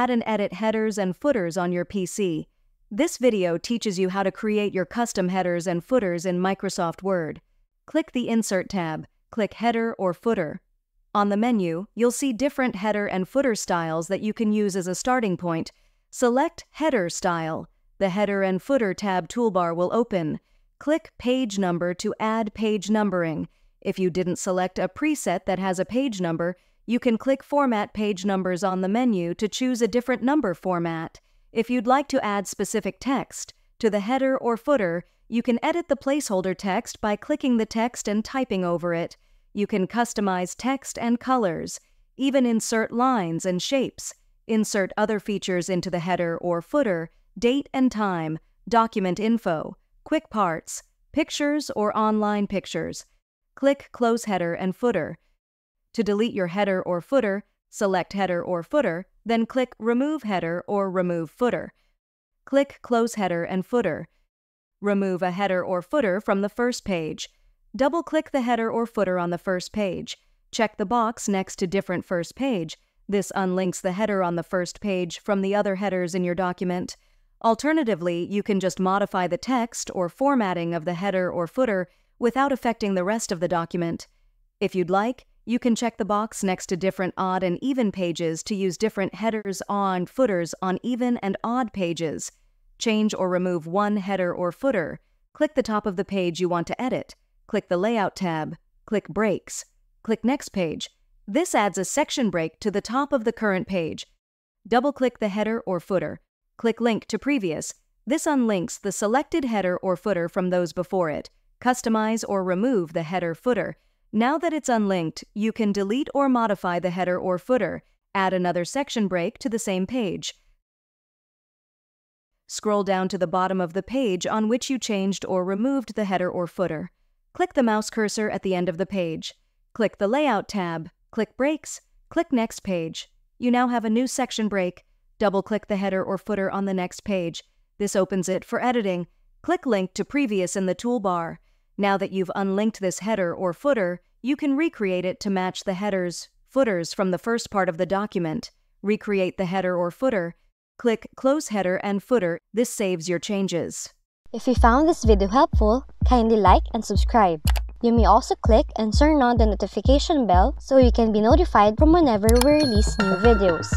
add and edit headers and footers on your PC. This video teaches you how to create your custom headers and footers in Microsoft Word. Click the Insert tab, click Header or Footer. On the menu, you'll see different header and footer styles that you can use as a starting point. Select Header Style. The Header and Footer tab toolbar will open. Click Page Number to add page numbering. If you didn't select a preset that has a page number, you can click Format Page Numbers on the menu to choose a different number format. If you'd like to add specific text to the header or footer, you can edit the placeholder text by clicking the text and typing over it. You can customize text and colors, even insert lines and shapes, insert other features into the header or footer, date and time, document info, quick parts, pictures or online pictures. Click Close Header and Footer. To delete your header or footer, select Header or Footer, then click Remove Header or Remove Footer. Click Close Header and Footer. Remove a header or footer from the first page. Double-click the header or footer on the first page. Check the box next to Different First Page. This unlinks the header on the first page from the other headers in your document. Alternatively, you can just modify the text or formatting of the header or footer without affecting the rest of the document. If you'd like, you can check the box next to different odd and even pages to use different headers and footers on even and odd pages. Change or remove one header or footer. Click the top of the page you want to edit. Click the Layout tab. Click Breaks. Click Next Page. This adds a section break to the top of the current page. Double-click the header or footer. Click Link to Previous. This unlinks the selected header or footer from those before it. Customize or remove the header footer. Now that it's unlinked, you can delete or modify the header or footer. Add another section break to the same page. Scroll down to the bottom of the page on which you changed or removed the header or footer. Click the mouse cursor at the end of the page. Click the Layout tab. Click Breaks. Click Next Page. You now have a new section break. Double-click the header or footer on the next page. This opens it for editing. Click Link to Previous in the toolbar. Now that you've unlinked this header or footer, you can recreate it to match the footers from the first part of the document. Recreate the header or footer. Click Close Header and Footer. This saves your changes. If you found this video helpful, kindly like and subscribe. You may also click and turn on the notification bell so you can be notified from whenever we release new videos.